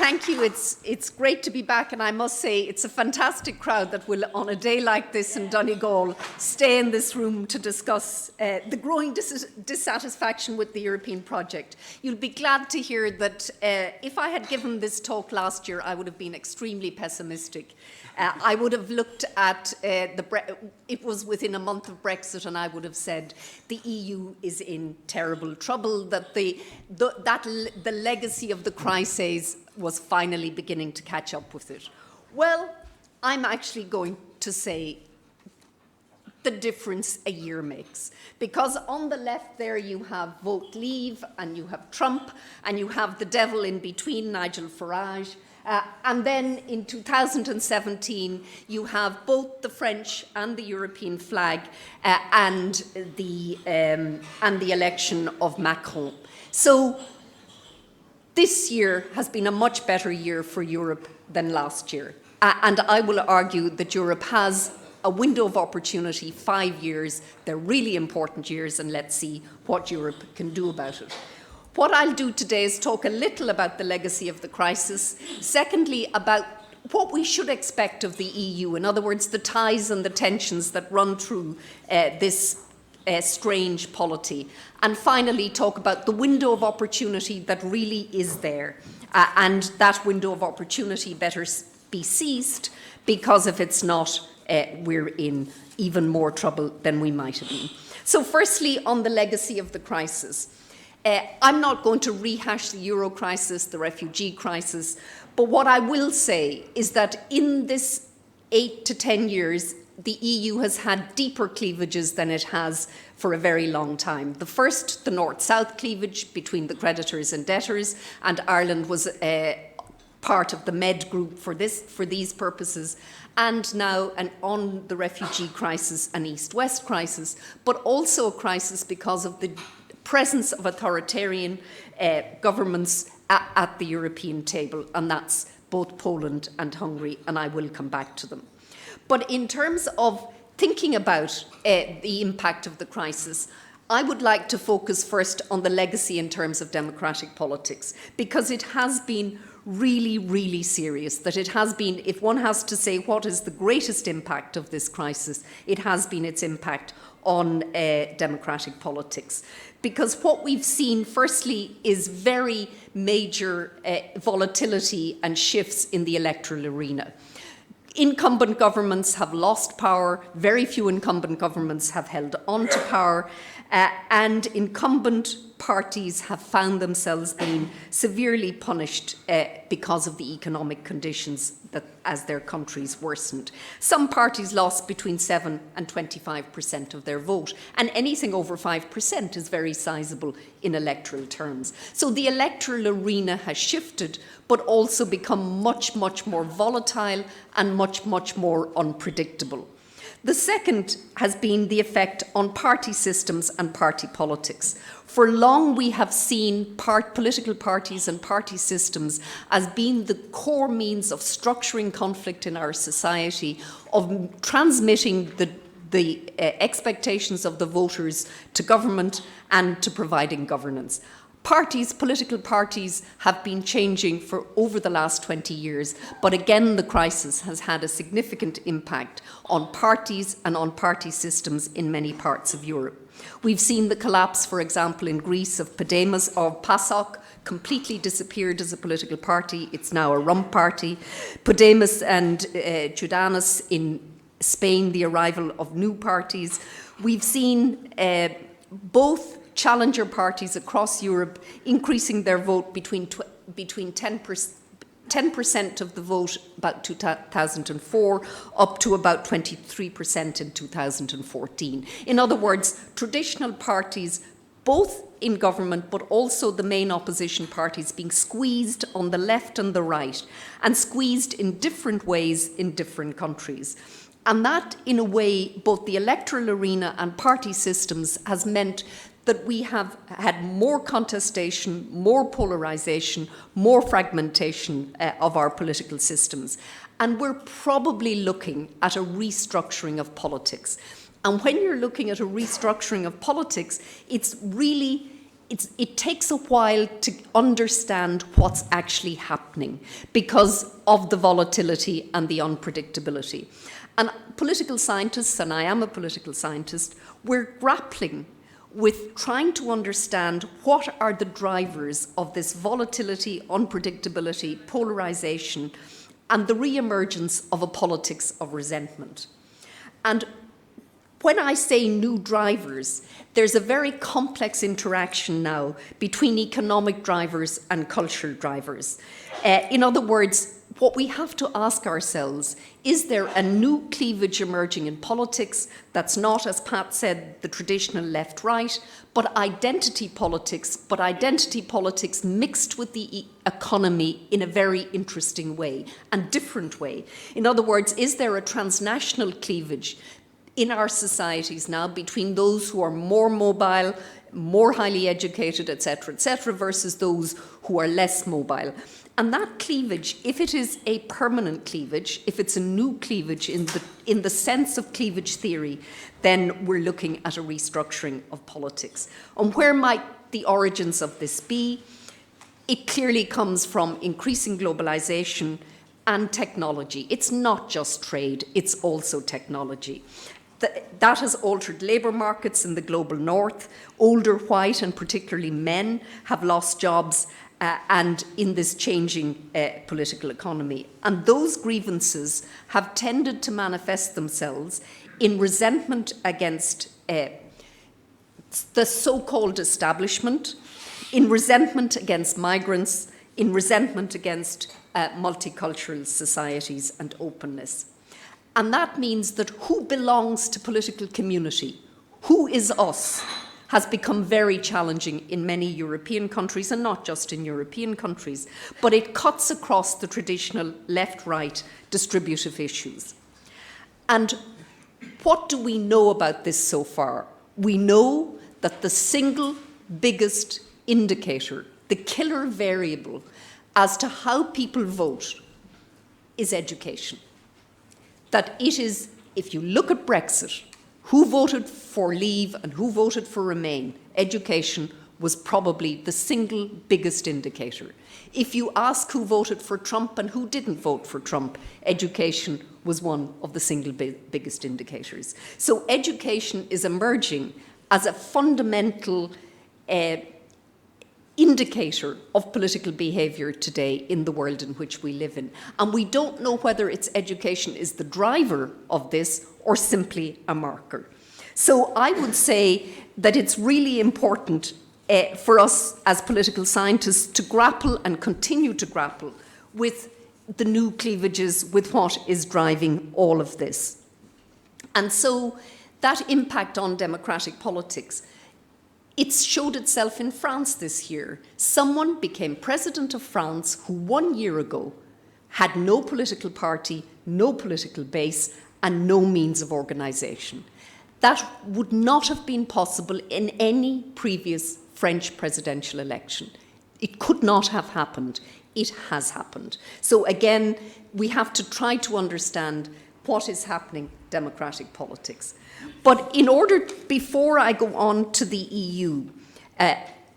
thank you. It's great to be back, and I must say it's a fantastic crowd that will, on a day like this in Donegal, stay in this room to discuss the growing dissatisfaction with the European project. You'll be glad to hear that if I had given this talk last year, I would have been extremely pessimistic. I would have looked at it was within a month of Brexit, and I would have said the EU is in terrible trouble, that the legacy of the crises was finally beginning to catch up with it. Well, I'm actually going to say the difference a year makes. Because on the left there you have Vote Leave, and you have Trump, and you have the devil in between, Nigel Farage. And then in 2017, you have both the French and the European flag and the election of Macron. So this year has been a much better year for Europe than last year. And I will argue that Europe has a window of opportunity, 5 years. They're really important years, and let's see what Europe can do about it. What I'll do today is talk a little about the legacy of the crisis. Secondly, about what we should expect of the EU. In other words, the ties and the tensions that run through this strange polity. And finally, talk about the window of opportunity that really is there. And that window of opportunity better be seized, because if it's not, we're in even more trouble than we might have been. So firstly, on the legacy of the crisis. I'm not going to rehash the euro crisis, the refugee crisis, but what I will say is that in this 8 to 10 years, the EU has had deeper cleavages than it has for a very long time. The first, the North-South cleavage between the creditors and debtors, and Ireland was part of the Med group for these purposes, and now on the refugee crisis, an East-West crisis, but also a crisis because of the presence of authoritarian governments at the European table, and that's both Poland and Hungary, and I will come back to them. But in terms of thinking about the impact of the crisis, I would like to focus first on the legacy in terms of democratic politics, because it has been really, really serious, that it has been, if one has to say what is the greatest impact of this crisis, it has been its impact on democratic politics. Because what we've seen, firstly, is very major volatility and shifts in the electoral arena. Incumbent governments have lost power, very few incumbent governments have held on to power, and incumbent parties have found themselves being severely punished because of the economic conditions that as their countries worsened. Some parties lost between 7 and 25% of their vote, and anything over 5% is very sizable in electoral terms. So the electoral arena has shifted, but also become much, much more volatile and much, much more unpredictable. The second has been the effect on party systems and party politics. For long, we have seen political parties and party systems as being the core means of structuring conflict in our society, of transmitting the expectations of the voters to government and to providing governance. Political parties have been changing for over the last 20 years, but again the crisis has had a significant impact on parties and on party systems in many parts of Europe. We've seen the collapse, for example, in Greece of Podemos or PASOK, completely disappeared as a political party. It's now a rump party. Podemos and Ciudadanos in Spain, the arrival of new parties. We've seen both challenger parties across Europe increasing their vote between 10% of the vote about 2004 up to about 23% in 2014. In other words, traditional parties, both in government but also the main opposition parties, being squeezed on the left and the right, and squeezed in different ways in different countries. And that, in a way, both the electoral arena and party systems has meant that we have had more contestation, more polarization, more fragmentation of our political systems. And we're probably looking at a restructuring of politics. And when you're looking at a restructuring of politics, it's really it takes a while to understand what's actually happening because of the volatility and the unpredictability. And political scientists, and I am a political scientist, we're grappling with trying to understand what are the drivers of this volatility, unpredictability, polarization, and the re-emergence of a politics of resentment. And when I say new drivers, there's a very complex interaction now between economic drivers and cultural drivers. In other words, what we have to ask ourselves, is there a new cleavage emerging in politics that's not, as Pat said, the traditional left-right, but identity politics mixed with the economy in a very interesting way and different way. In other words, is there a transnational cleavage in our societies now between those who are more mobile, more highly educated, etc., versus those who are less mobile? And that cleavage, if it is a permanent cleavage, if it's a new cleavage in the sense of cleavage theory, then we're looking at a restructuring of politics. And where might the origins of this be? It clearly comes from increasing globalization and technology. It's not just trade, it's also technology. That has altered labour markets in the global north. Older white and particularly men have lost jobs and in this changing political economy. And those grievances have tended to manifest themselves in resentment against the so-called establishment, in resentment against migrants, in resentment against multicultural societies and openness. And that means that who belongs to political community, who is us, has become very challenging in many European countries, and not just in European countries, but it cuts across the traditional left-right distributive issues. And what do we know about this so far? We know that the single biggest indicator, the killer variable as to how people vote is education. That it is, if you look at Brexit, who voted for Leave and who voted for Remain, education was probably the single biggest indicator. If you ask who voted for Trump and who didn't vote for Trump, education was one of the single biggest indicators. So education is emerging as a fundamental indicator of political behaviour today in the world in which we live in. And we don't know whether its education is the driver of this or simply a marker. So I would say that it's really important for us as political scientists to grapple and continue to grapple with the new cleavages, with what is driving all of this. And so that impact on democratic politics, it showed itself in France this year. Someone became president of France who 1 year ago had no political party, no political base, and no means of organisation. That would not have been possible in any previous French presidential election. It could not have happened. It has happened. So again, we have to try to understand what is happening in democratic politics. But in order, before I go on to the EU,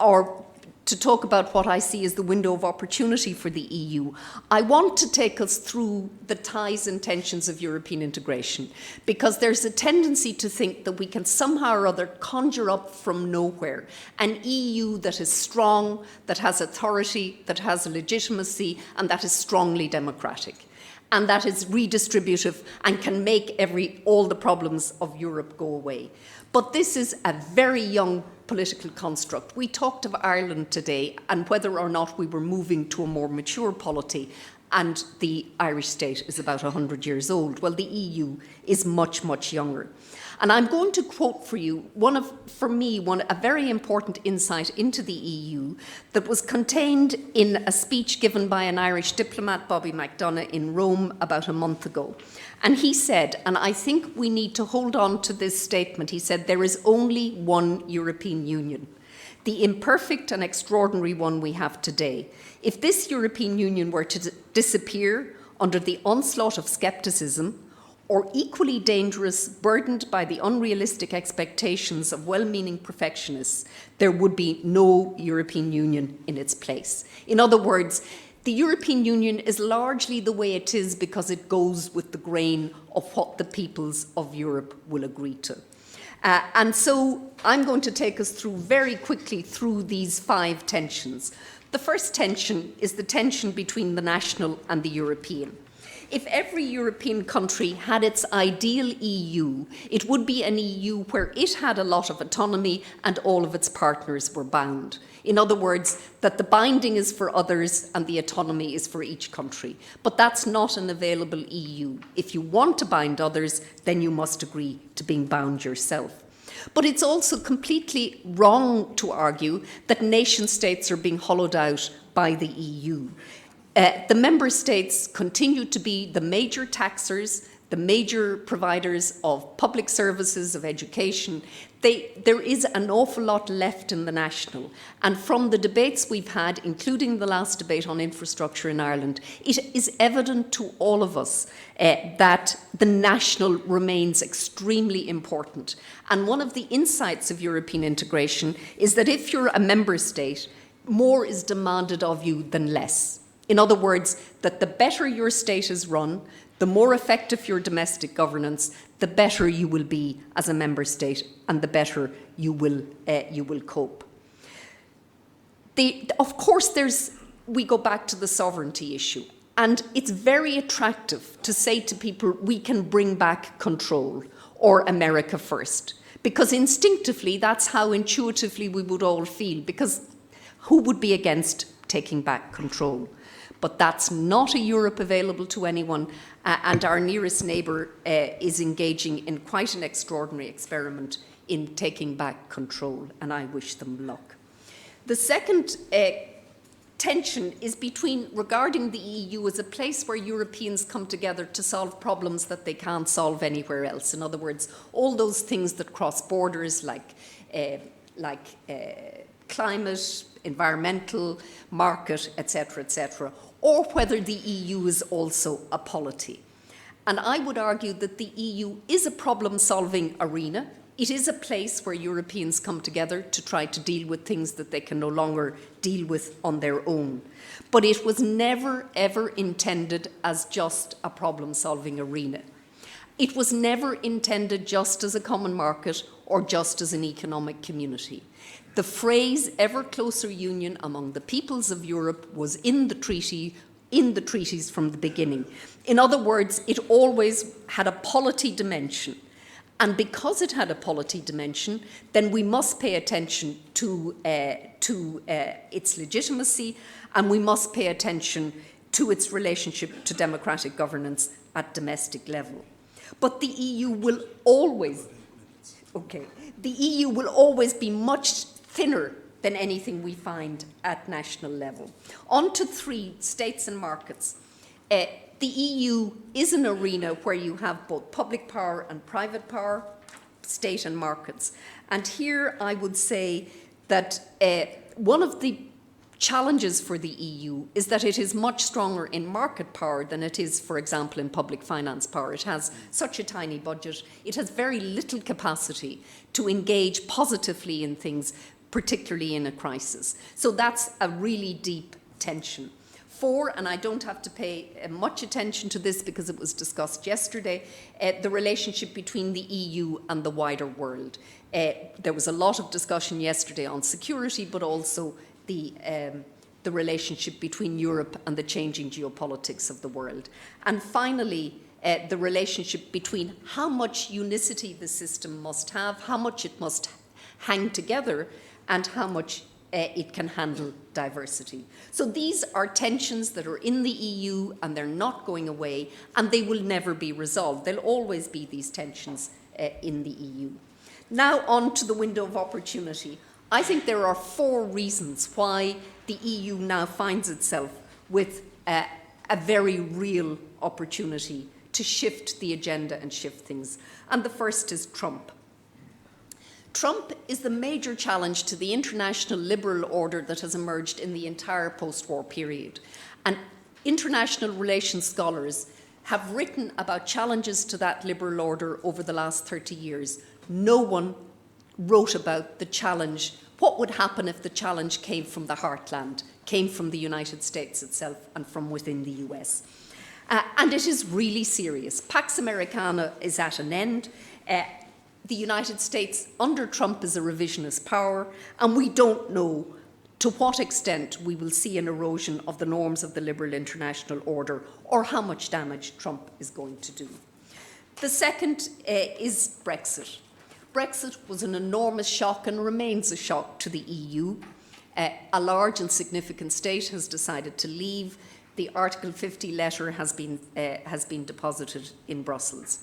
or to talk about what I see as the window of opportunity for the EU, I want to take us through the ties and tensions of European integration, because there's a tendency to think that we can somehow or other conjure up from nowhere an EU that is strong, that has authority, that has legitimacy, and that is strongly democratic, and that is redistributive and can make all the problems of Europe go away. But this is a very young political construct. We talked of Ireland today and whether or not we were moving to a more mature polity, and the Irish state is about 100 years old. Well, the EU is much, much younger. And I'm going to quote for you a very important insight into the EU that was contained in a speech given by an Irish diplomat, Bobby McDonough, in Rome about a month ago. And he said, and I think we need to hold on to this statement, he said, there is only one European Union, the imperfect and extraordinary one we have today. If this European Union were to disappear under the onslaught of scepticism, or equally dangerous, burdened by the unrealistic expectations of well-meaning perfectionists, there would be no European Union in its place. In other words, the European Union is largely the way it is because it goes with the grain of what the peoples of Europe will agree to. And so I'm going to take us through very quickly through these 5 tensions. The first tension is the tension between the national and the European. If every European country had its ideal EU, it would be an EU where it had a lot of autonomy and all of its partners were bound. In other words, that the binding is for others and the autonomy is for each country. But that's not an available EU. If you want to bind others, then you must agree to being bound yourself. But it's also completely wrong to argue that nation states are being hollowed out by the EU. The member states continue to be the major taxers, the major providers of public services, of education. There is an awful lot left in the national. And from the debates we've had, including the last debate on infrastructure in Ireland, it is evident to all of us that the national remains extremely important. And one of the insights of European integration is that if you're a member state, more is demanded of you than less. In other words, that the better your state is run, the more effective your domestic governance, the better you will be as a member state and the better you will cope. Of course, we go back to the sovereignty issue. And it's very attractive to say to people, we can bring back control, or America first. Because instinctively, that's how intuitively we would all feel. Because who would be against taking back control? But that's not a Europe available to anyone, and our nearest neighbour is engaging in quite an extraordinary experiment in taking back control, and I wish them luck. The second tension is regarding the EU as a place where Europeans come together to solve problems that they can't solve anywhere else. In other words, all those things that cross borders, like climate, environmental, market, etc., or whether the EU is also a polity. And I would argue that the EU is a problem-solving arena. It is a place where Europeans come together to try to deal with things that they can no longer deal with on their own. But it was never, ever intended as just a problem-solving arena. It was never intended just as a common market or just as an economic community. The phrase ever closer union among the peoples of Europe was in the treaties from the beginning. In other words, it always had a polity dimension. And because it had a polity dimension, then we must pay attention to its legitimacy, and we must pay attention to its relationship to democratic governance at domestic level. But the EU will always be much thinner than anything we find at national level. On to 3, states and markets. The EU is an arena where you have both public power and private power, state and markets. And here I would say that one of the challenges for the EU is that it is much stronger in market power than it is, for example, in public finance power. It has such a tiny budget. It has very little capacity to engage positively in things, particularly in a crisis. So that's a really deep tension. 4, and I don't have to pay much attention to this because it was discussed yesterday, the relationship between the EU and the wider world. There was a lot of discussion yesterday on security, but also the relationship between Europe and the changing geopolitics of the world. And finally, the relationship between how much unicity the system must have, how much it must hang together, and how much it can handle diversity. So these are tensions that are in the EU and they're not going away, and they will never be resolved. There'll always be these tensions in the EU. Now on to the window of opportunity. I think there are 4 reasons why the EU now finds itself with a very real opportunity to shift the agenda and shift things. And the first is Trump. Trump is the major challenge to the international liberal order that has emerged in the entire post-war period. And international relations scholars have written about challenges to that liberal order over the last 30 years. No one wrote about the challenge. What would happen if the challenge came from the heartland, came from the United States itself and from within the US? And it is really serious. Pax Americana is at an end. The United States under Trump is a revisionist power, and we don't know to what extent we will see an erosion of the norms of the liberal international order or how much damage Trump is going to do. The second is Brexit. Brexit was an enormous shock and remains a shock to the EU. A large and significant state has decided to leave. The Article 50 letter has been deposited in Brussels.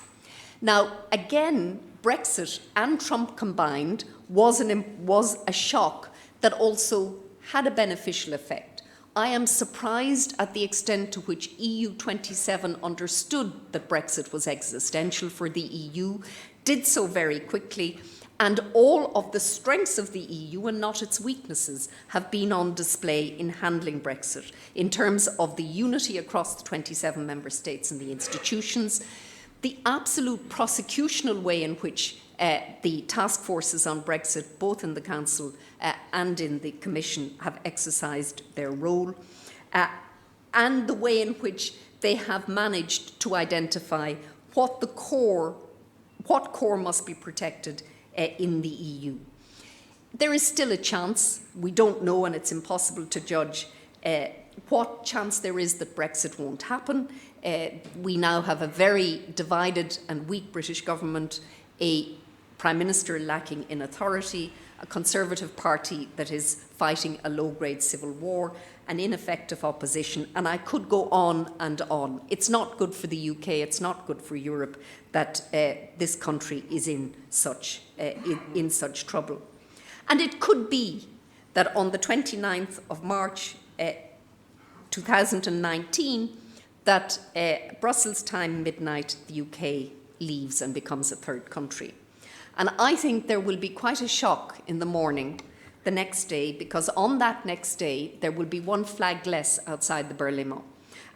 Now, again, Brexit and Trump combined was a shock that also had a beneficial effect. I am surprised at the extent to which EU 27 understood that Brexit was existential for the EU, did so very quickly, and all of the strengths of the EU and not its weaknesses have been on display in handling Brexit in terms of the unity across the 27 member states and the institutions, the absolute prosecutional way in which the task forces on Brexit, both in the Council and in the Commission, have exercised their role, and the way in which they have managed to identify what core must be protected in the EU. There is still a chance, we don't know, and it's impossible to judge what chance there is that Brexit won't happen. We now have a very divided and weak British government, a Prime Minister lacking in authority, a Conservative Party that is fighting a low-grade civil war, an ineffective opposition, and I could go on and on. It's not good for the UK, it's not good for Europe that this country is in such trouble. And it could be that on the 29th of March 2019, that Brussels time midnight, the UK leaves and becomes a third country. And I think there will be quite a shock in the morning the next day, because on that next day there will be one flag less outside the Berlaymont,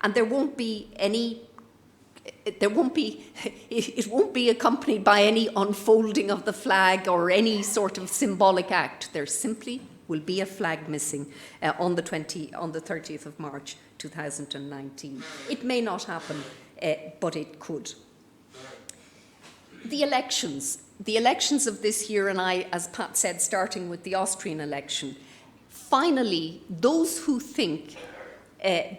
and it won't be accompanied by any unfolding of the flag or any sort of symbolic act. There simply will be a flag missing on the 30th of March 2019. It may not happen, but it could. The elections of this year, and I, as Pat said, starting with the Austrian election, finally, those who think,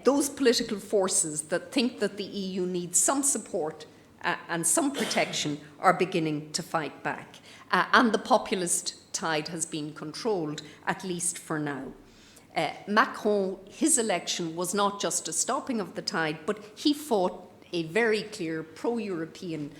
those political forces that think that the EU needs some support and some protection are beginning to fight back. And the populist tide has been controlled, at least for now. Macron, his election was not just a stopping of the tide, but he fought a very clear pro-European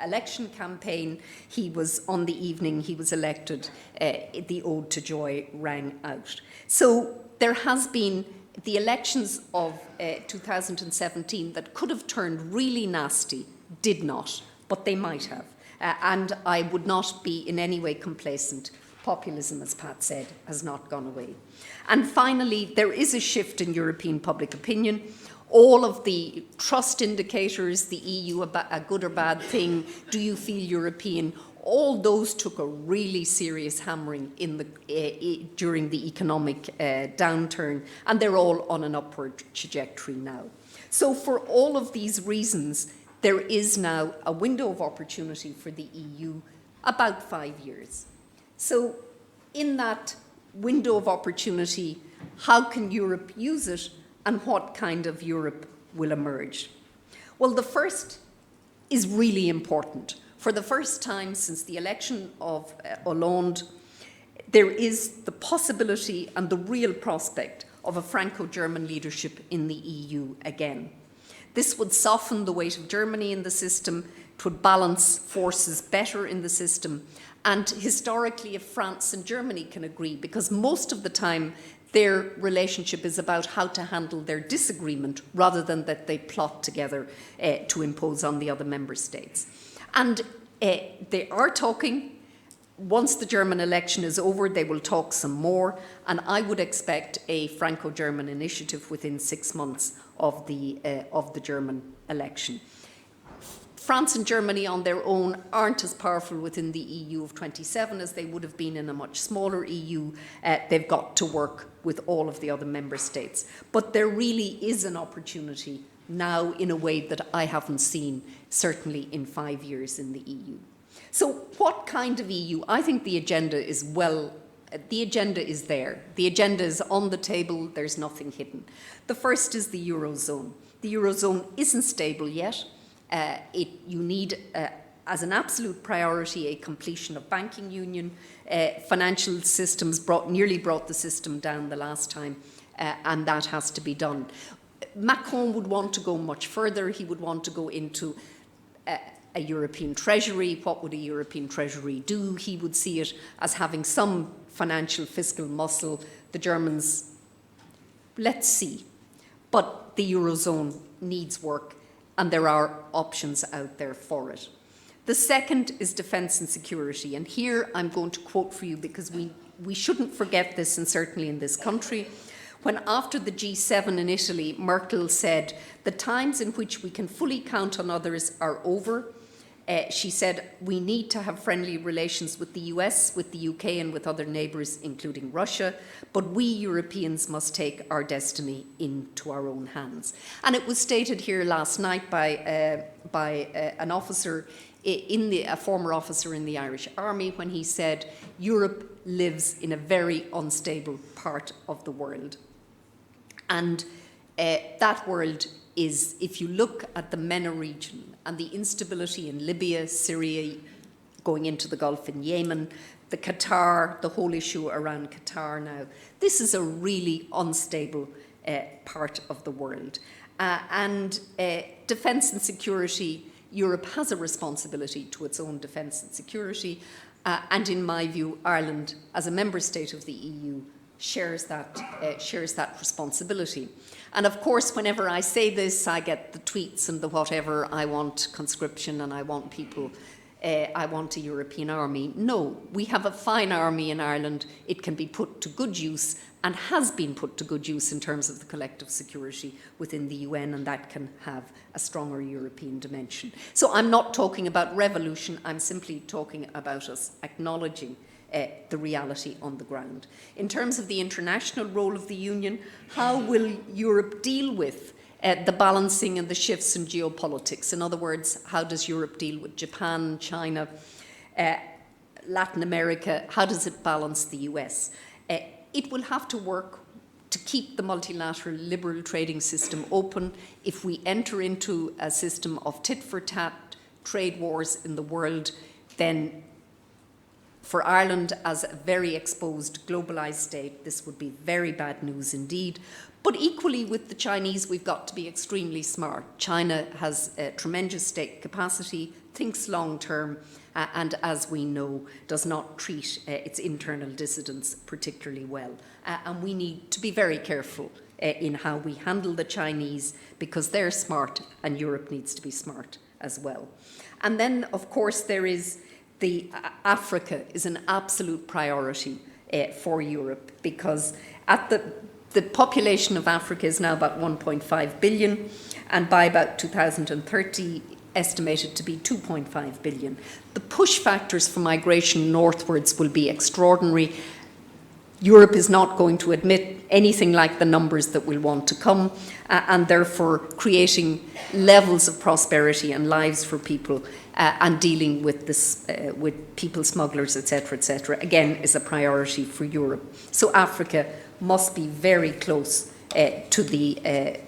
election campaign. He was, on the evening he was elected, the Ode to Joy rang out. So there has been the elections of 2017 that could have turned really nasty, did not, but they might have. And I would not be in any way complacent. Populism, as Pat said, has not gone away. And finally, there is a shift in European public opinion. All of the trust indicators, the EU, a good or bad thing, do you feel European, all those took a really serious hammering during the economic downturn, and they're all on an upward trajectory now. So for all of these reasons, there is now a window of opportunity for the EU, about 5 years. So in that window of opportunity, how can Europe use it, and what kind of Europe will emerge? Well, the first is really important. For the first time since the election of Hollande, there is the possibility and the real prospect of a Franco-German leadership in the EU again. This would soften the weight of Germany in the system, it would balance forces better in the system, and historically, if France and Germany can agree, because most of the time their relationship is about how to handle their disagreement rather than that they plot together to impose on the other member states. And they are talking. Once the German election is over, they will talk some more, and I would expect a Franco-German initiative within 6 months of the German election. France and Germany on their own aren't as powerful within the EU of 27 as they would have been in a much smaller EU. They've got to work with all of the other member states. But there really is an opportunity now in a way that I haven't seen, certainly in 5 years in the EU. So what kind of EU? I think the agenda is the agenda is there. The agenda is on the table. There's nothing hidden. The first is the Eurozone. The Eurozone isn't stable yet. You need, as an absolute priority, a completion of banking union. Financial systems nearly brought the system down the last time, and that has to be done. Macron would want to go much further. He would want to go into a European treasury. What would a European treasury do? He would see it as having some financial fiscal muscle. The Germans, let's see. But the Eurozone needs work, and there are options out there for it. The second is defence and security. And here I'm going to quote for you because we shouldn't forget this, and certainly in this country. When after the G7 in Italy, Merkel said, "The times in which we can fully count on others are over." She said, "We need to have friendly relations with the US, with the UK and with other neighbours, including Russia, but we Europeans must take our destiny into our own hands." And it was stated here last night by an officer, a former officer in the Irish Army, when he said, "Europe lives in a very unstable part of the world." And that world is, if you look at the MENA region and the instability in Libya, Syria, going into the Gulf in Yemen, the whole issue around Qatar now, this is a really unstable part of the world. And defence and security, Europe has a responsibility to its own defence and security. And in my view, Ireland, as a member state of the EU, shares that responsibility. And of course, whenever I say this, I get the tweets and the whatever. I want conscription and I want people. I want a European army. No, we have a fine army in Ireland. It can be put to good use and has been put to good use in terms of the collective security within the UN, and that can have a stronger European dimension. So I'm not talking about revolution. I'm simply talking about us acknowledging the reality on the ground. In terms of the international role of the Union, how will Europe deal with the balancing and the shifts in geopolitics? In other words, how does Europe deal with Japan, China, Latin America? How does it balance the US? It will have to work to keep the multilateral liberal trading system open. If we enter into a system of tit-for-tat trade wars in the world, then for Ireland, as a very exposed, globalised state, this would be very bad news indeed. But equally with the Chinese, we've got to be extremely smart. China has a tremendous state capacity, thinks long term, and as we know, does not treat its internal dissidents particularly well. And we need to be very careful in how we handle the Chinese, because they're smart and Europe needs to be smart as well. And then, of course, there is Africa is an absolute priority for Europe, because at the population of Africa is now about 1.5 billion, and by about 2030 estimated to be 2.5 billion. The push factors for migration northwards will be extraordinary. Europe is not going to admit anything like the numbers that will want to come, and therefore creating levels of prosperity and lives for people and dealing with this, with people smugglers, etc., again, is a priority for Europe. So Africa must be very close to the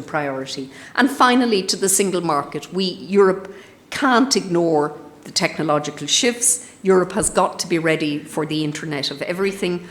priority. And finally, to the single market. Europe can't ignore the technological shifts. Europe has got to be ready for the Internet of Everything.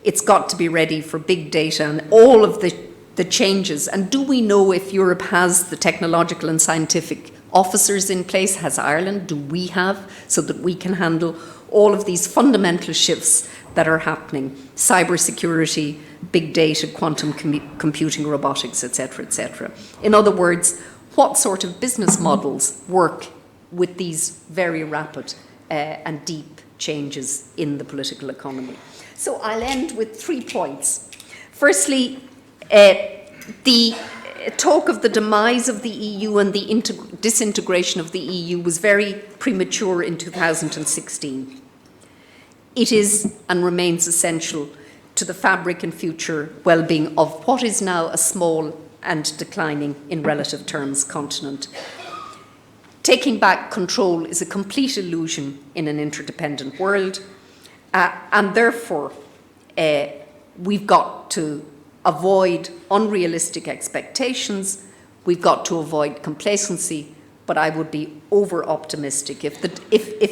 It's got to be ready for big data and all of the changes. And do we know if Europe has the technological and scientific officers in place? Has Ireland? Do we have, so that we can handle all of these fundamental shifts that are happening? Cybersecurity, big data, quantum computing, robotics, etc. In other words, what sort of business models work with these very rapid and deep changes in the political economy? So I'll end with 3 points. Firstly, The talk of the demise of the EU and the disintegration of the EU was very premature in 2016. It is and remains essential to the fabric and future well-being of what is now a small and declining, in relative terms, continent. Taking back control is a complete illusion in an interdependent world, and therefore we've got to avoid unrealistic expectations, we've got to avoid complacency, but I would be over-optimistic. If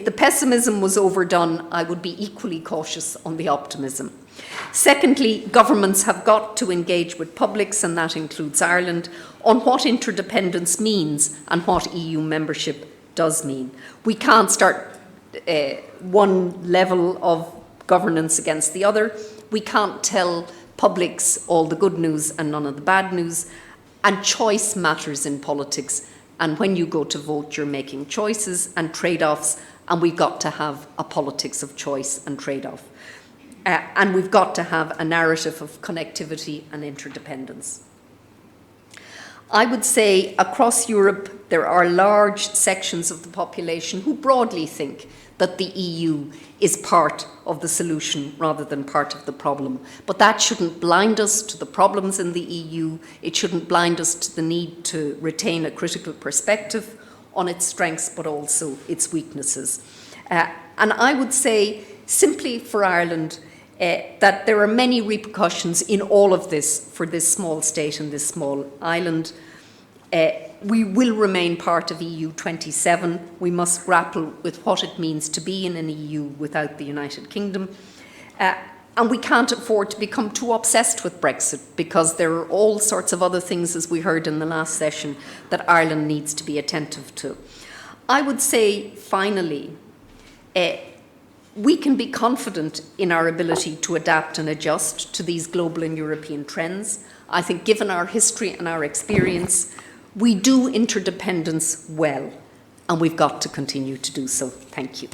the pessimism was overdone, I would be equally cautious on the optimism. Secondly, governments have got to engage with publics, and that includes Ireland, on what interdependence means and what EU membership does mean. We can't start one level of governance against the other. We can't tell publics all the good news and none of the bad news. And choice matters in politics. And when you go to vote, you're making choices and trade-offs, and we've got to have a politics of choice and trade-off. And we've got to have a narrative of connectivity and interdependence. I would say across Europe, there are large sections of the population who broadly think that the EU is part of the solution rather than part of the problem. But that shouldn't blind us to the problems in the EU. It shouldn't blind us to the need to retain a critical perspective on its strengths, but also its weaknesses. And I would say, simply for Ireland, that there are many repercussions in all of this for this small state and this small island. We will remain part of EU 27. We must grapple with what it means to be in an EU without the United Kingdom. And we can't afford to become too obsessed with Brexit, because there are all sorts of other things, as we heard in the last session, that Ireland needs to be attentive to. I would say, finally, we can be confident in our ability to adapt and adjust to these global and European trends. I think, given our history and our experience, we do interdependence well, and we've got to continue to do so. Thank you.